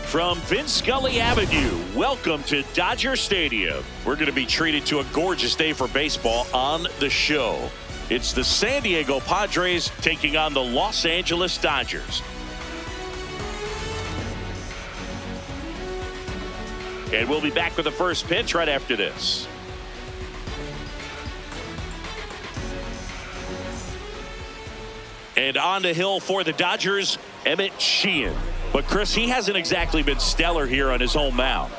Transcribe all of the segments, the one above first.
From Vince Scully Avenue, welcome to Dodger Stadium. We're going to be treated to a gorgeous day for baseball on the show. It's the San Diego Padres taking on the Los Angeles Dodgers. And we'll be back with the first pitch right after this. And on the hill for the Dodgers, Emmett Sheehan. But, Chris, he hasn't exactly been stellar here on his home mound.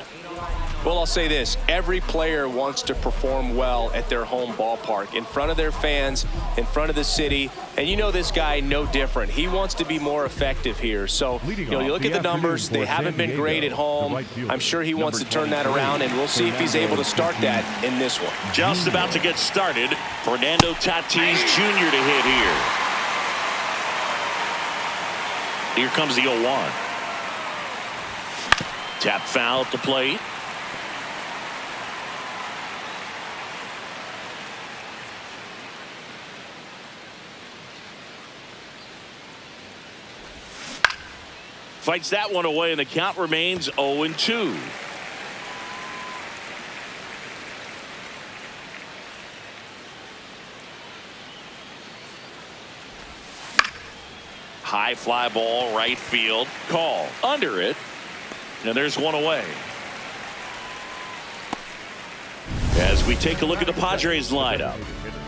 Well, I'll say this. Every player wants to perform well at their home ballpark, in front of their fans, in front of the city. And you know this guy no different. He wants to be more effective here. So, you look at the numbers. They haven't been great at home. I'm sure he wants to turn that around, and we'll see if he's able to start that in this one. Just about to get started. Fernando Tatis Jr. to hit here. Here comes the 0-1. Tap foul at the plate. Fights that one away, and the count remains 0-2. High fly ball, right field. Call. Under it. And there's one away. As we take a look at the Padres lineup.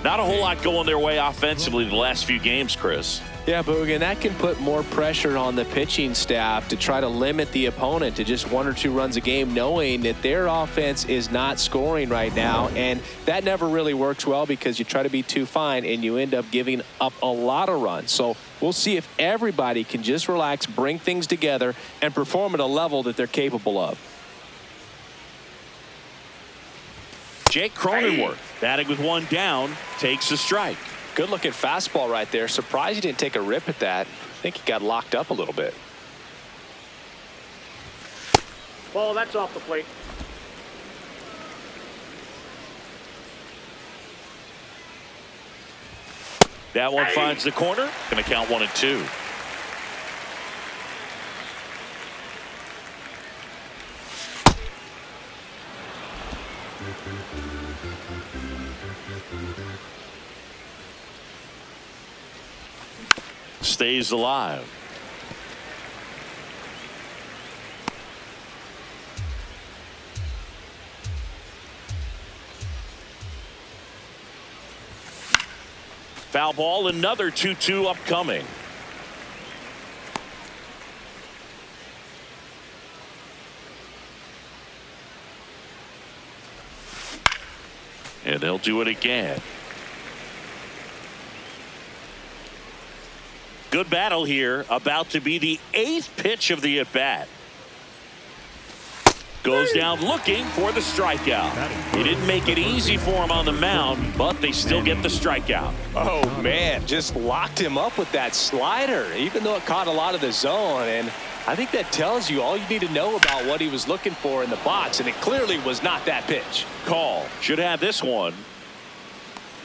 Not a whole lot going their way offensively the last few games, Chris. Yeah, Boog, and that can put more pressure on the pitching staff to try to limit the opponent to just 1 or 2 runs a game, knowing that their offense is not scoring right now. And that never really works well because you try to be too fine and you end up giving up a lot of runs. So we'll see if everybody can just relax, bring things together, and perform at a level that they're capable of. Jake Cronenworth batting with one down, takes a strike. Good looking fastball right there. Surprised he didn't take a rip at that. I think he got locked up a little bit. Ball, that's off the plate. That one finds the corner. Going to count 1-2. Stays alive. Foul ball, another 2-2 upcoming. And they'll do it again. Good battle here. About to be the 8th pitch of the at-bat. Goes down looking for the strikeout. He didn't make it easy for him on the mound, but they still get the strikeout. Oh, man, just locked him up with that slider, even though it caught a lot of the zone. And I think that tells you all you need to know about what he was looking for in the box, and it clearly was not that pitch. Call. Should have this one.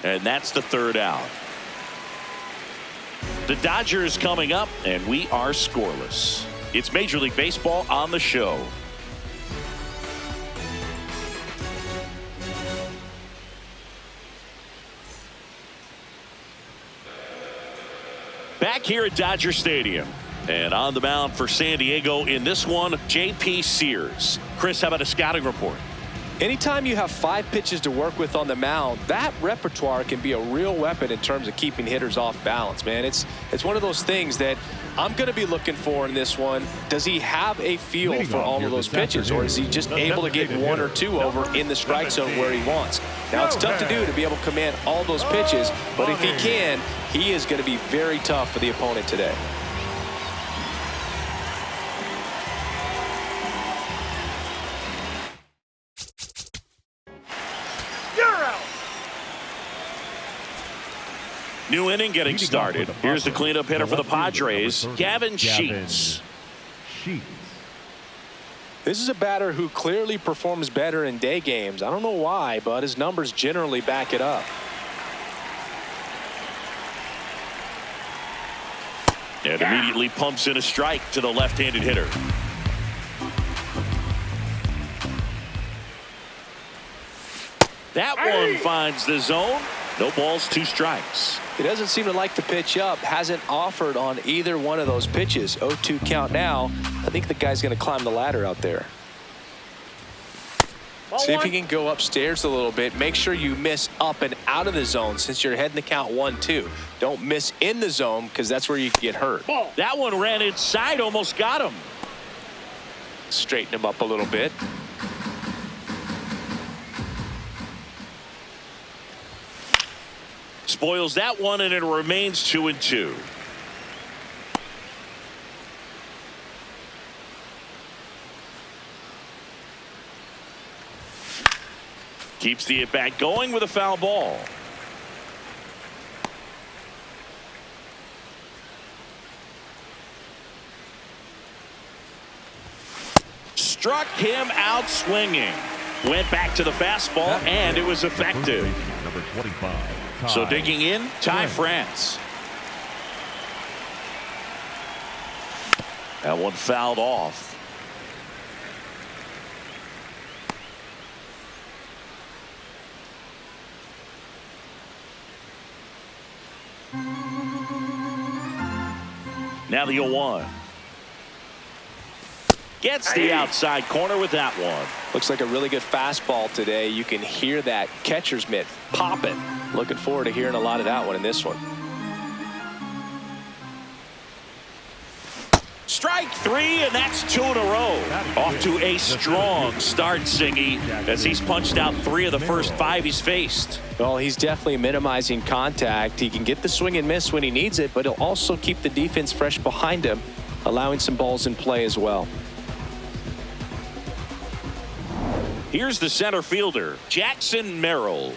And that's the 3rd out. The Dodgers coming up, and we are scoreless. It's Major League Baseball on the show. Back here at Dodger Stadium. And on the mound for San Diego in this one, J.P. Sears. Chris, how about a scouting report? Anytime you have 5 pitches to work with on the mound, that repertoire can be a real weapon in terms of keeping hitters off balance, man. It's one of those things that I'm going to be looking for in this one. Does he have a feel for all of those pitches, or is he just able to get 1 or 2 over in the strike zone where he wants? Now, it's tough to do to be able to command all those pitches, but if he can, he is going to be very tough for the opponent today. New inning getting started. Here's the cleanup hitter for the Padres, Gavin Sheets. This is a batter who clearly performs better in day games. I don't know why, but his numbers generally back it up. And immediately pumps in a strike to the left-handed hitter. That one finds the zone. No balls, 2 strikes. He doesn't seem to like the pitch up. Hasn't offered on either one of those pitches. 0-2 count now. I think the guy's going to climb the ladder out there. See if he can go upstairs a little bit. Make sure you miss up and out of the zone since you're heading the count 1-2. Don't miss in the zone because that's where you can get hurt. That one ran inside, almost got him. Straighten him up a little bit. Spoils that one, and it remains 2-2. Keeps the at-bat going with a foul ball. Struck him out swinging. Went back to the fastball, and it was effective. Number 25. So digging in, Ty France. That one fouled off. Now the 0-1. Gets the outside corner with that one. Looks like a really good fastball today. You can hear that catcher's mitt popping. Looking forward to hearing a lot of that one in this one. Strike 3, and that's 2 in a row. Off to a strong start, Singy, as he's punched out 3 of the first 5 he's faced. Well, he's definitely minimizing contact. He can get the swing and miss when he needs it, but he'll also keep the defense fresh behind him, allowing some balls in play as well. Here's the center fielder, Jackson Merrill.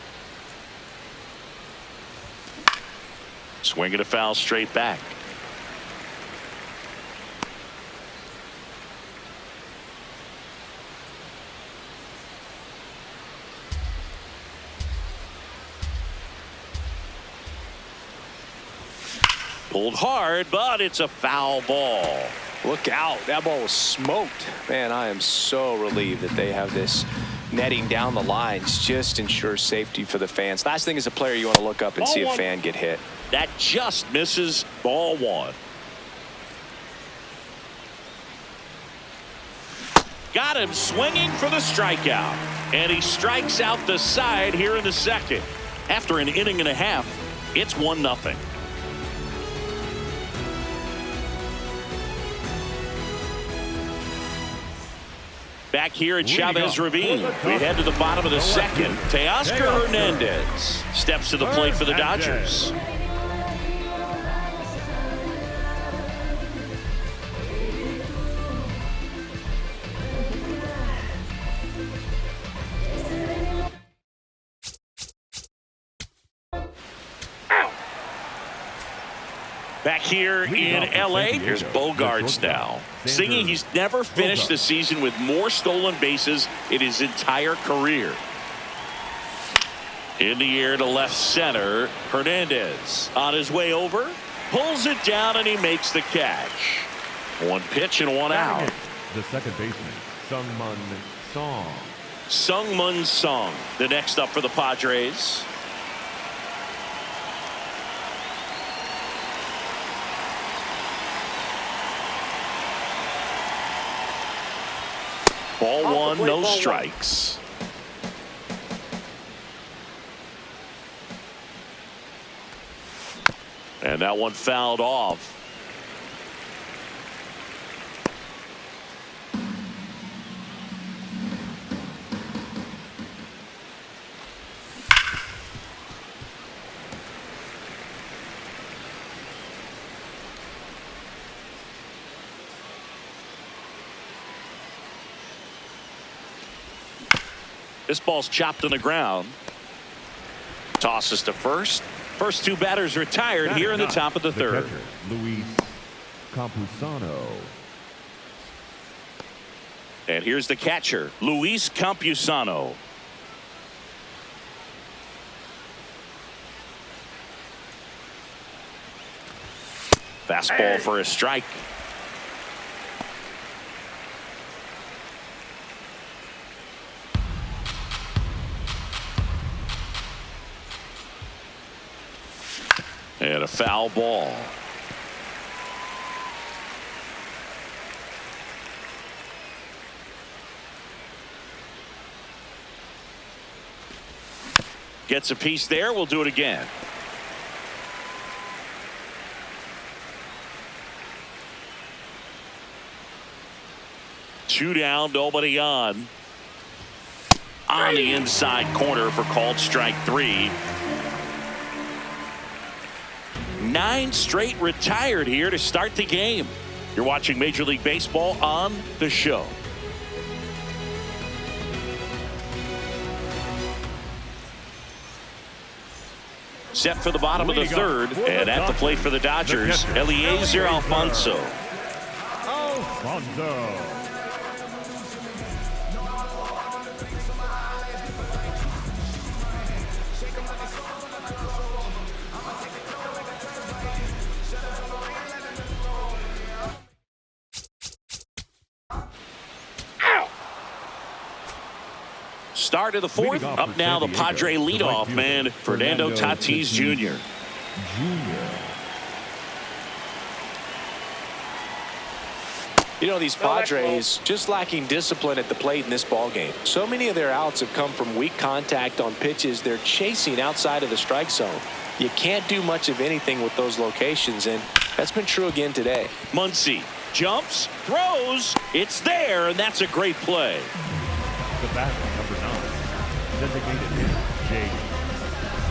Swinging a foul straight back. Pulled hard, but it's a foul ball. Look out. That ball was smoked. Man, I am so relieved that they have this netting down the lines. Just ensures safety for the fans. Last thing as a player, you want to look up and see a fan get hit. That just misses. Ball 1. Got him swinging for the strikeout. And he strikes out the side here in the second. After an inning and a half, it's 1-0. Back here at Chavez Ravine, we head to the bottom of the second. Teoscar Hernandez steps to the plate for the Dodgers. Back here in L.A., here's Bogarts now. Singing he's never finished the season with more stolen bases in his entire career. In the air to left center, Hernandez on his way over, pulls it down, and he makes the catch. 1 pitch and 1 out. The second baseman, Sungmun Song. Sungmun Song, the next up for the Padres. Ball 1, no strikes. And that one fouled off. This ball's chopped on the ground. Tosses to first. First 2 batters retired here in the top of the third. Catcher, Luis Campusano. And here's the catcher, Luis Campusano. Fastball for a strike. And a foul ball. Gets a piece there. We'll do it again. Two down, nobody on. On the inside corner for called strike 3. 9 straight retired here to start the game. You're watching Major League Baseball on the show. Set for the bottom of the third, and at the plate for the Dodgers, Eliezer Alfonso. Start of the fourth. Up now the Padre leadoff man, Fernando Tatis Jr. You know, these Padres just lacking discipline at the plate in this ball game. So many of their outs have come from weak contact on pitches they're chasing outside of the strike zone. You can't do much of anything with those locations, and that's been true again today. Muncy jumps, throws, it's there, and that's a great play. The batter, number 9, designated hitter, Jay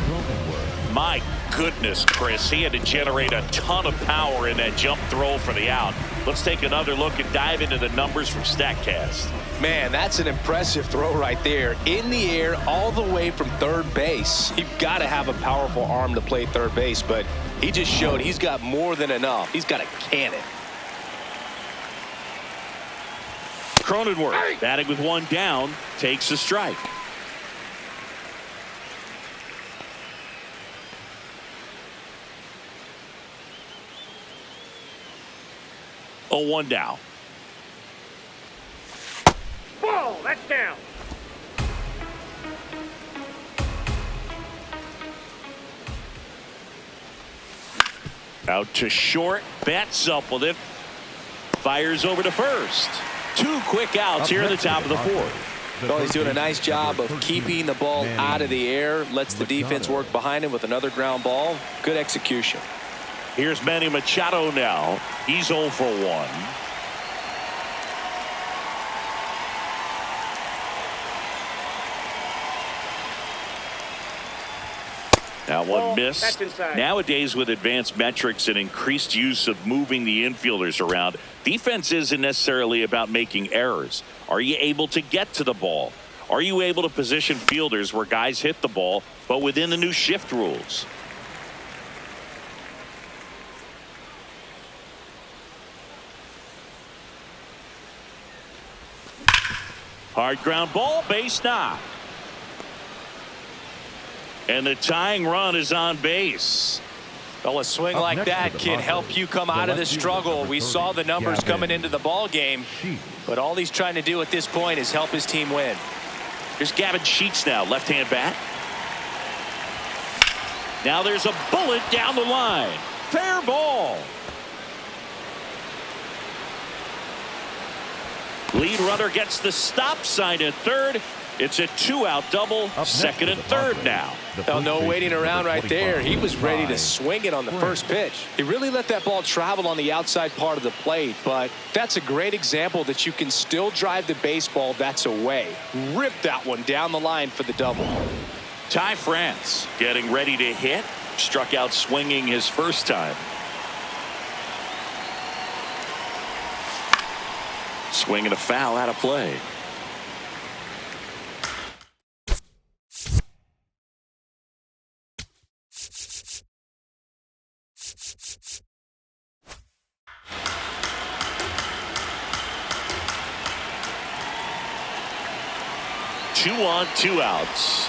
Cronenworth. My goodness, Chris, he had to generate a ton of power in that jump throw for the out. Let's take another look and dive into the numbers from StatCast. Man, that's an impressive throw right there. In the air, all the way from third base. You've got to have a powerful arm to play third base, but he just showed he's got more than enough. He's got a cannon. Cronenworth, batting with 1 down, takes a strike. Oh, 1 down. Ball, that's down. Out to short, bats up with it. Fires over to first. 2 quick outs here in the top of the fourth. Well, he's doing a nice job of keeping the ball out of the air. Lets the defense work behind him with another ground ball. Good execution. Here's Manny Machado now. He's 0 for 1. Now one miss. Nowadays, with advanced metrics and increased use of moving the infielders around, defense isn't necessarily about making errors. Are you able to get to the ball? Are you able to position fielders where guys hit the ball, but within the new shift rules? Hard ground ball, base knock. And the tying run is on base. Well, a swing like that can help you come out of the struggle. We saw the numbers coming into the ball game, but all he's trying to do at this point is help his team win. Here's Gavin Sheets now, left-hand bat. Now there's a bullet down the line. Fair ball. Lead runner gets the stop sign at third. It's a 2-out double, second and third now. Oh, no waiting around right there. He was ready to swing it on the first pitch. He really let that ball travel on the outside part of the plate, but that's a great example that you can still drive the baseball that's away. Rip that one down the line for the double. Ty France getting ready to hit. Struck out swinging his first time. Swing and a foul out of play. Two on, 2 outs.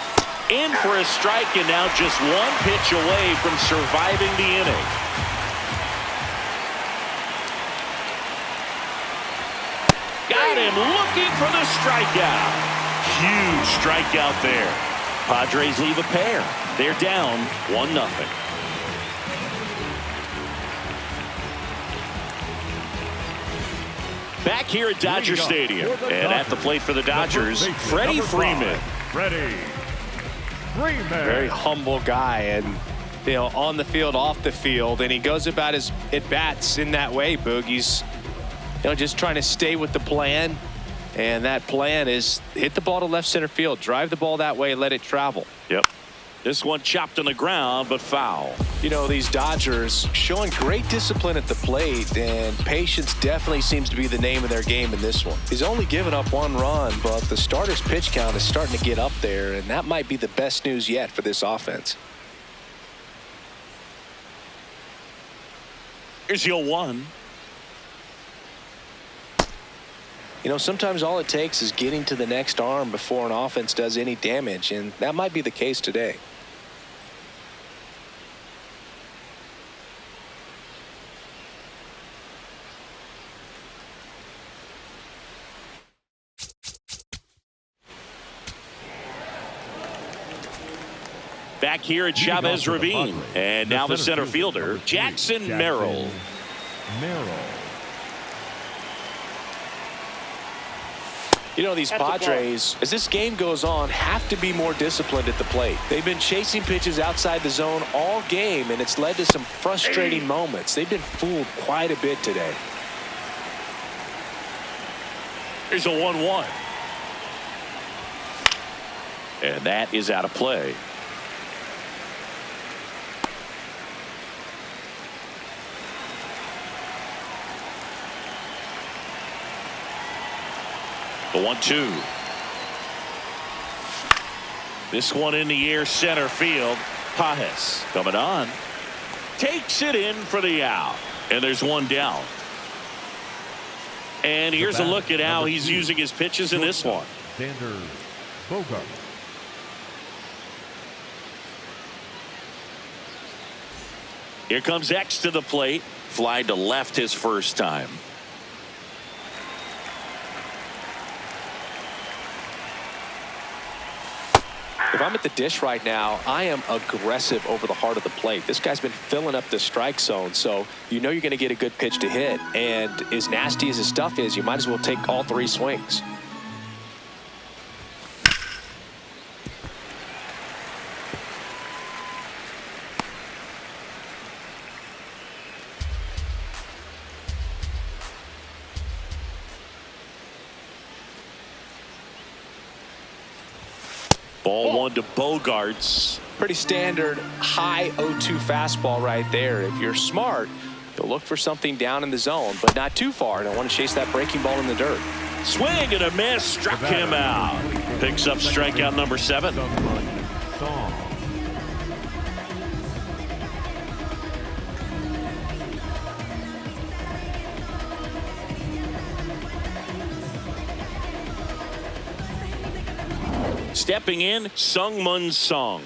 In for a strike, and now just 1 pitch away from surviving the inning. Got him looking for the strikeout. Huge strikeout there. Padres leave a pair. They're down 1-0. Back here at Dodger Stadium, and at the plate for the Dodgers, Freddie Freeman. Freddie Freeman. Very humble guy, and on the field, off the field, and he goes about his at-bats in that way, Boog. He's just trying to stay with the plan, and that plan is hit the ball to left center field, drive the ball that way, let it travel. Yep. This one chopped on the ground, but foul. These Dodgers showing great discipline at the plate, and patience definitely seems to be the name of their game in this one. He's only given up 1 run, but the starter's pitch count is starting to get up there, and that might be the best news yet for this offense. Here's your 1. Sometimes all it takes is getting to the next arm before an offense does any damage, and that might be the case today. Back here at Chavez Ravine, and now the center fielder, Jackson Merrill. These Padres, as this game goes on, have to be more disciplined at the plate. They've been chasing pitches outside the zone all game, and it's led to some frustrating moments. They've been fooled quite a bit today. Here's a 1-1. And that is out of play. The 1-2. This one in the air, center field. Padres coming on. Takes it in for the out. And there's one down. And here's a look at how he's using his pitches in this one. Bogart. Here comes X to the plate. Fly to left his first time. If I'm at the dish right now, I am aggressive over the heart of the plate. This guy's been filling up the strike zone, so you're going to get a good pitch to hit. And as nasty as his stuff is, you might as well take all 3 swings. Ball 1 to Bogarts. Pretty standard high 0-2 fastball right there. If you're smart, you'll look for something down in the zone, but not too far. Don't want to chase that breaking ball in the dirt. Swing and a miss. Struck him out. Picks up strikeout number 7. Stepping in, Sungmun Song.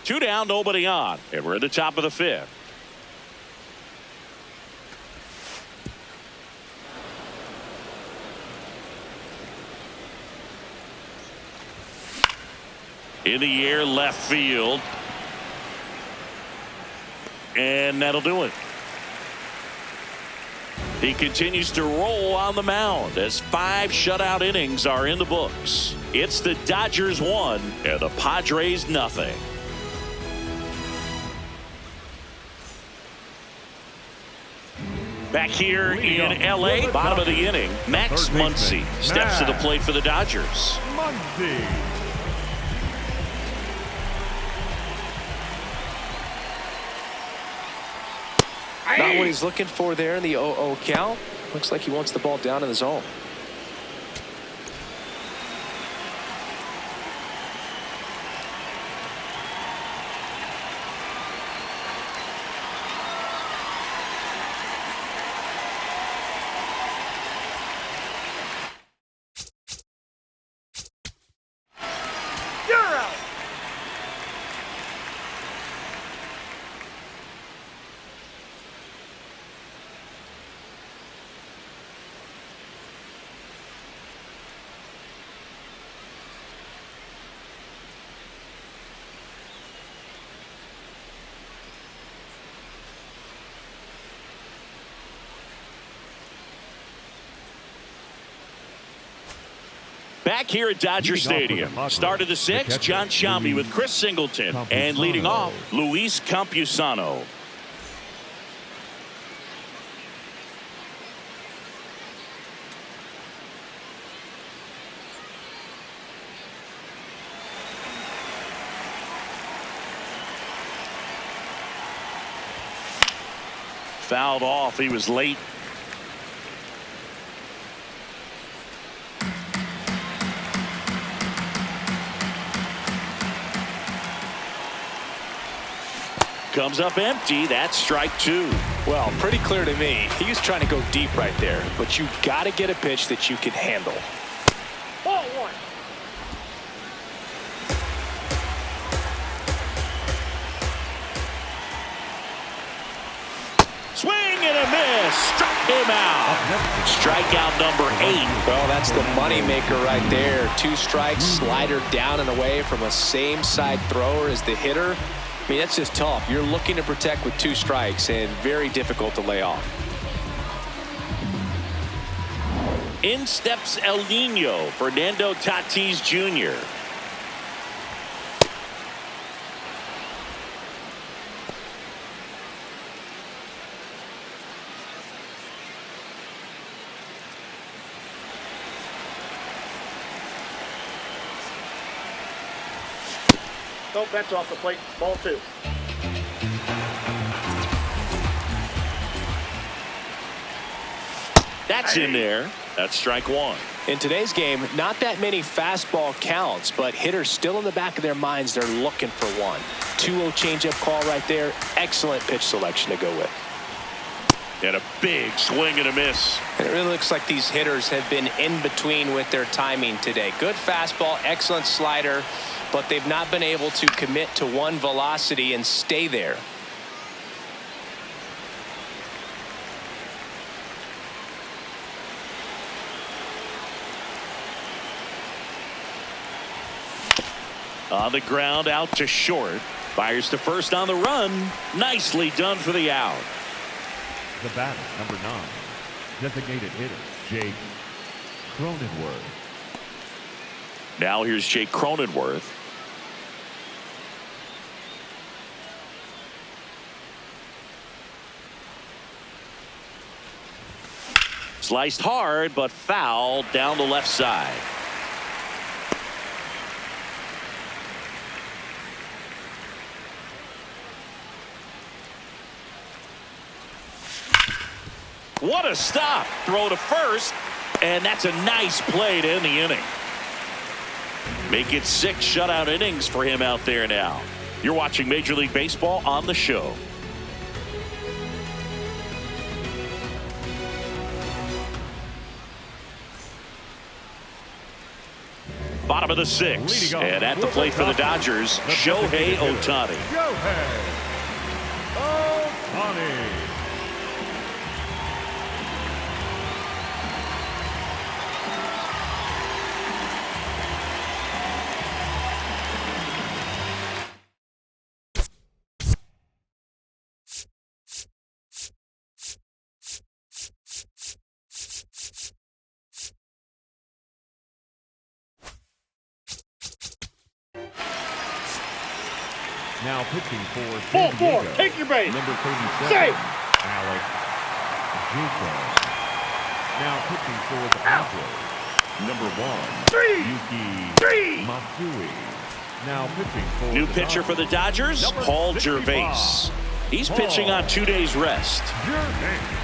Two down, nobody on, and we're at the top of the 5th. In the air, left field. And that'll do it. He continues to roll on the mound as 5 shutout innings are in the books. It's the Dodgers 1 and the Padres nothing. Back here in L.A., bottom of the inning, Max Muncy steps to the plate for the Dodgers. Not what he's looking for there in the 0-0 count. Looks like he wants the ball down in the zone. Back here at Dodger Stadium. Start of the sixth, John Sciambi with Chris Singleton. And leading off, Luis Campusano. Fouled off. He was late. Comes up empty. That's strike two. Well, pretty clear to me. He was trying to go deep right there, but you got to get a pitch that you can handle. Ball one. Swing and a miss. Struck him out. Strikeout number 8. Well, that's the moneymaker right there. 2 strikes, slider down and away from a same side thrower as the hitter. I mean, that's just tough. You're looking to protect with 2 strikes and very difficult to lay off. In steps El Nino, Fernando Tatis Jr. Nope, that's off the plate. Ball 2. That's in there. That's strike 1. In today's game, not that many fastball counts, but hitters still in the back of their minds, they're looking for one. 2-0 changeup call right there. Excellent pitch selection to go with. And a big swing and a miss. And it really looks like these hitters have been in between with their timing today. Good fastball, excellent slider, but they've not been able to commit to one velocity and stay there. On the ground, out to short. Fires to first on the run. Nicely done for the out. The batter, number 9, designated hitter, Jake Cronenworth. Now here's Jake Cronenworth. Sliced hard, but foul down the left side. What a stop. Throw to first, and that's a nice play to end the inning. Make it 6 shutout innings for him out there now. You're watching Major League Baseball on the show. Bottom of the 6th, and at the plate for the Dodgers, Shohei Ohtani. Shohei Ohtani. Now pitching for Ball San 4. Diego, Take your base. number 37, Safe. Alex Jacob. Now pitching for the Padres, number 1, Yuki Matsui. Now pitching for New the pitcher for the Dodgers, number Paul 65, Gervais. He's pitching on 2 days rest. Gervais.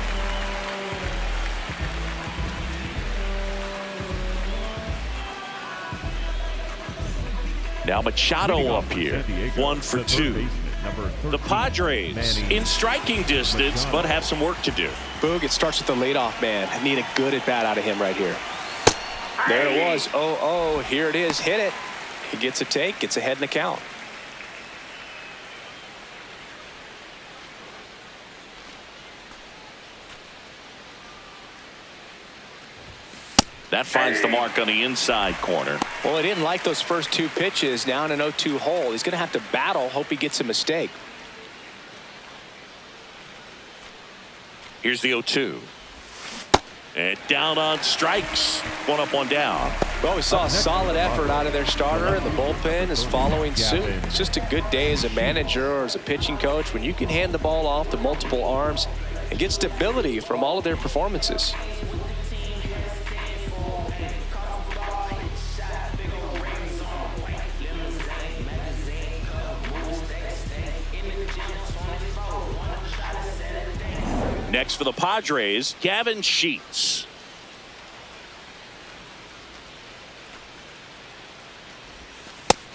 Now Machado up here, 1 for 2. The Padres in striking distance, but have some work to do. Boog, it starts with the leadoff man. I need a good at bat out of him right here. There it was. Oh, here it is. Hit it. He gets a take, gets ahead in the count. That finds the mark on the inside corner. Well, he didn't like those first 2 pitches. Now in an 0-2 hole. He's going to have to battle. Hope he gets a mistake. Here's the 0-2. And down on strikes. 1 up, 1 down. Well, we saw a solid effort out of their starter, and the bullpen is following suit. It's just a good day as a manager or as a pitching coach when you can hand the ball off to multiple arms and get stability from all of their performances. Next for the Padres, Gavin Sheets.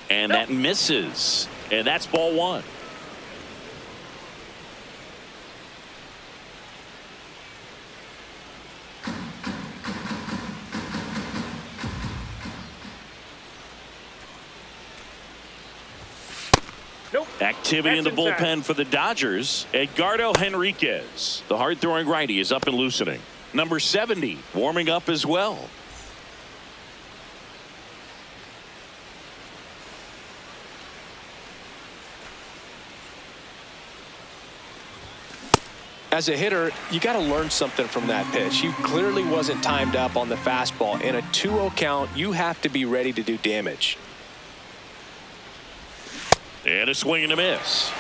And that misses. And that's ball one. Nope. Activity in the bullpen for the Dodgers. Edgardo Henriquez, the hard-throwing righty, is up and loosening. Number 70 warming up as well. As a hitter, you got to learn something from that pitch. He clearly wasn't timed up on the fastball. In a 2-0 count, you have to be ready to do damage. And a swing and a miss.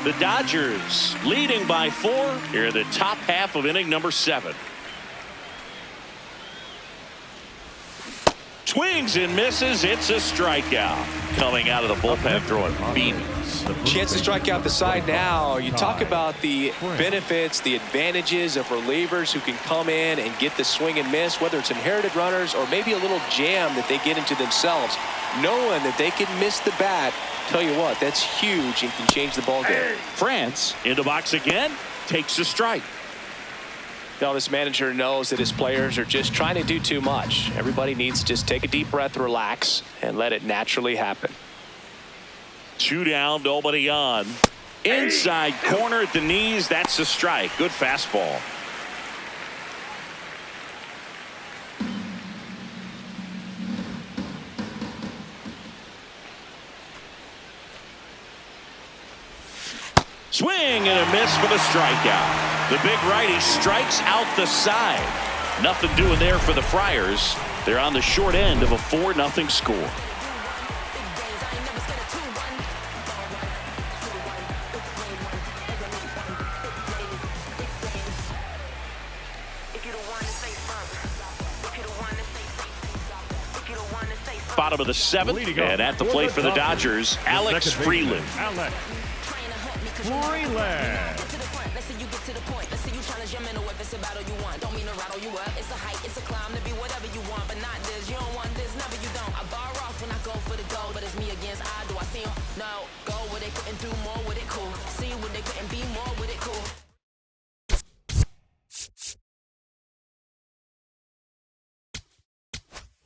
The Dodgers leading by 4 here in the top half of inning number 7. Swings and misses. It's a strikeout. Coming out of the bullpen throwing beans. Chance to strike out the side now. You talk about the benefits, the advantages of relievers who can come in and get the swing and miss, whether it's inherited runners or maybe a little jam that they get into themselves. Knowing that they can miss the bat, tell you what, that's huge and can change the ball game. France in the box again, takes a strike. Now this manager knows that his players are just trying to do too much. Everybody needs to just take a deep breath, relax, and let it naturally happen. 2 down, nobody on. Inside corner at the knees, that's a strike. Good fastball. Swing and a miss for the strikeout. The big righty strikes out the side. Nothing doing there for the Friars. They're on the short end of a 4-0 score. Bottom of the 7th, and at the plate for the Dodgers, Alex Freeland.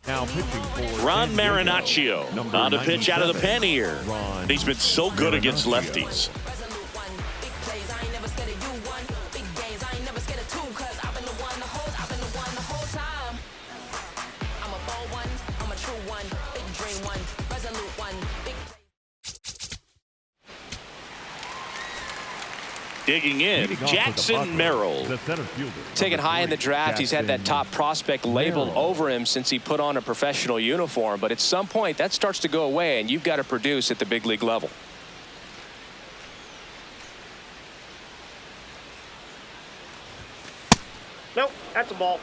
Now pitching for Ron Marinaccio on the pitch out of the pen here. He's been so good against lefties. Digging in, Jackson Merrill. Taken high in the draft, he's had that top prospect label over him since he put on a professional uniform. But at some point, that starts to go away, and you've got to produce at the big league level. Nope, that's a ball.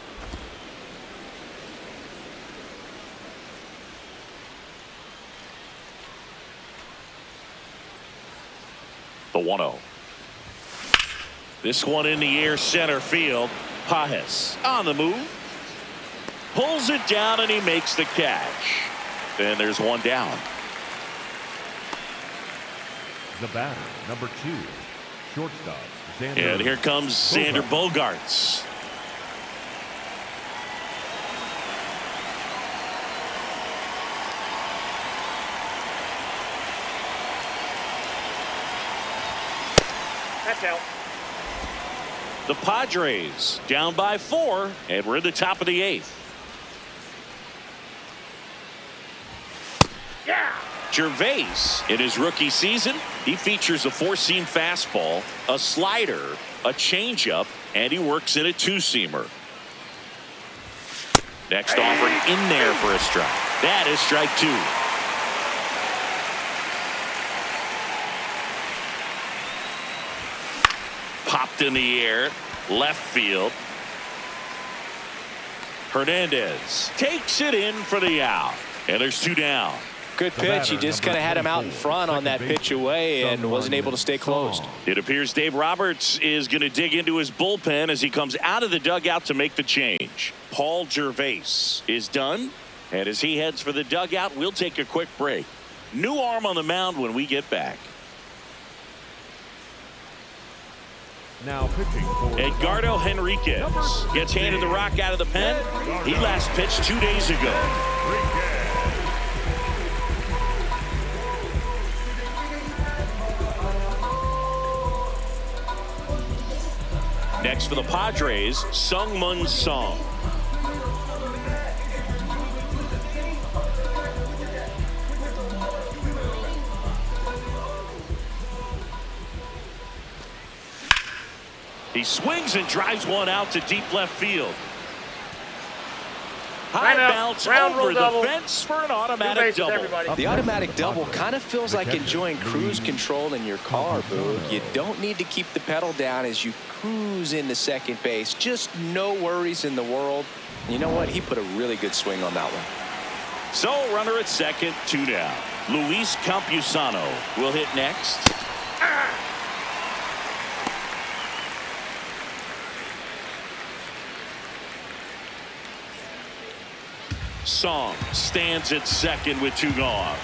The 1-0. This one in the air, center field. Padres on the move. Pulls it down, and he makes the catch. And there's one down. The batter, number 2, shortstop, Xander. And here comes Xander Bogaerts. That's out. The Padres down by 4, and we're in the top of the 8th. Yeah. Gervais, in his rookie season, he features a 4-seam fastball, a slider, a changeup, and he works in a 2-seamer. Next offering in there for a strike. That is strike 2. Popped in the air, left field. Hernandez takes it in for the out. And there's 2 down. Good pitch. He just kind of had him out in front on that pitch away and wasn't able to stay closed. It appears Dave Roberts is going to dig into his bullpen as he comes out of the dugout to make the change. Paul Gervais is done. And as he heads for the dugout, we'll take a quick break. New arm on the mound when we get back. Now pitching for Edgardo Henriquez gets handed the rock out of the pen. He last pitched 2 days ago. Next for the Padres, Sungmun Song. He swings and drives one out to deep left field. High bounce over the fence for an automatic double. The automatic double kind of feels like enjoying cruise control in your car, Boo. You don't need to keep the pedal down as you cruise into second base. Just no worries in the world. You know what? He put a really good swing on that one. So runner at second, 2 down. Luis Campusano will hit next. Song stands at second with 2 gone.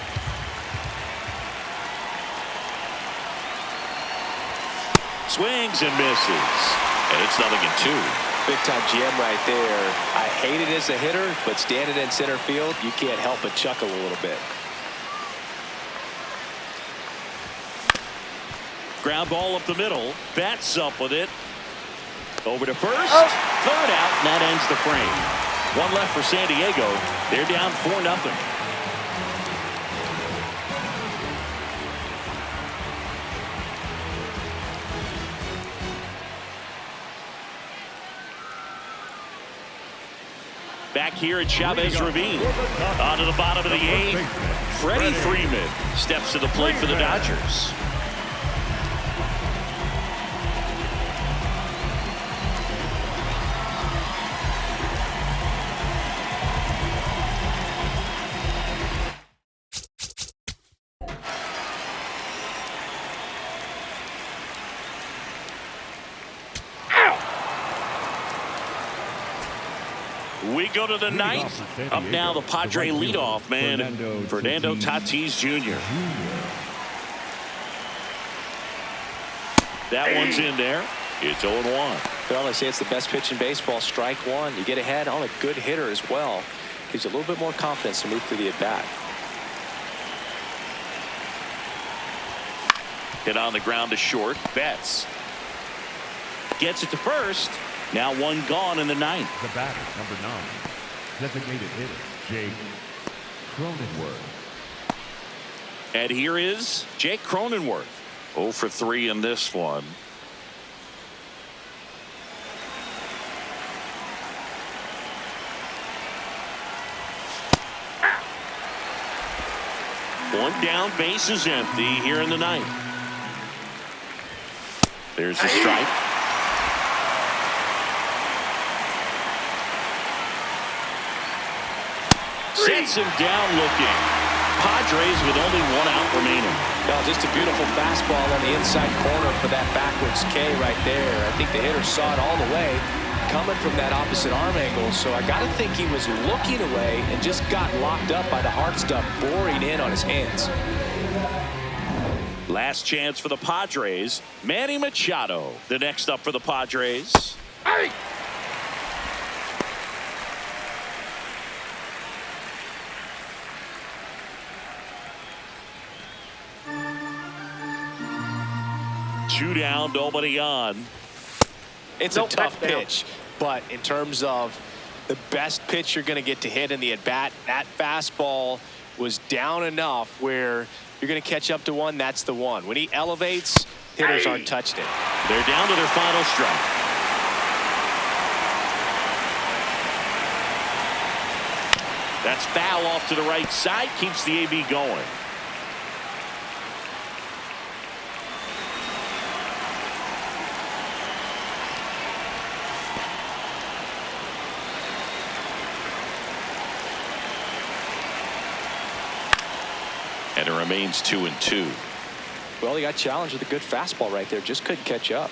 Swings and misses. And it's 0-2. Big time jam right there. I hate it as a hitter, but standing in center field, you can't help but chuckle a little bit. Ground ball up the middle. Bats up with it. Over to first. Third out, and that ends the frame. 1 left for San Diego. They're down 4-0. Back here at Chavez Ravine. Onto the bottom of the 8th. Freddie Freeman steps to the plate for the Dodgers. We go to the 9th. Up now the Padre leadoff man, Fernando Tatis Jr. That one's in there. It's 0-1. Could only say it's the best pitch in baseball. Strike 1. You get ahead on a good hitter as well. Gives you a little bit more confidence to move through the at-bat. Hit on the ground to short. Betts gets it to first. Now 1 gone in the 9th. the batter, number 9, designated hitter, Jake Cronenworth. And here is Jake Cronenworth. 0 for 3 in this one. One down, base is empty here in the 9th. There's a strike. Sets him down looking. Padres with only 1 out remaining. Well, just a beautiful fastball on the inside corner for that backwards K right there. I think the hitter saw it all the way coming from that opposite arm angle. So I got to think he was looking away and just got locked up by the hard stuff boring in on his hands. Last chance for the Padres. Manny Machado, the next up for the Padres. Hey! Two down, nobody on. It's a tough pitch, but in terms of the best pitch you're going to get to hit in the at-bat, that fastball was down enough where you're going to catch up to one. That's the one. When he elevates, hitters aren't touched it. They're down to their final strike. That's foul off to the right side. Keeps the AB going. And it remains 2-2. Well, he got challenged with a good fastball right there. Just couldn't catch up.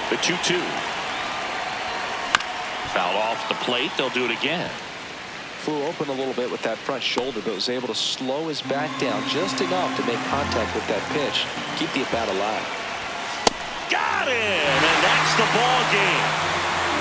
The 2-2. Fouled off the plate. They'll do it again. Flew open a little bit with that front shoulder, but was able to slow his back down just enough to make contact with that pitch. Keep the at-bat alive. Got him! And that's the ball game.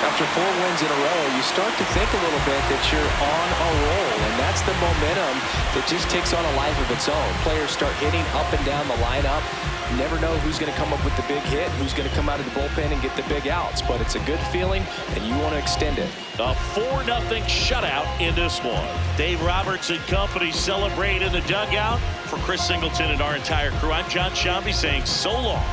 After 4 wins in a row, you start to think a little bit that you're on a roll, and that's the momentum that just takes on a life of its own. Players start hitting up and down the lineup. You never know who's going to come up with the big hit, who's going to come out of the bullpen and get the big outs, but it's a good feeling, and you want to extend it. A 4-0 shutout in this one. Dave Roberts and company celebrate in the dugout. For Chris Singleton and our entire crew, I'm John Shambi saying so long.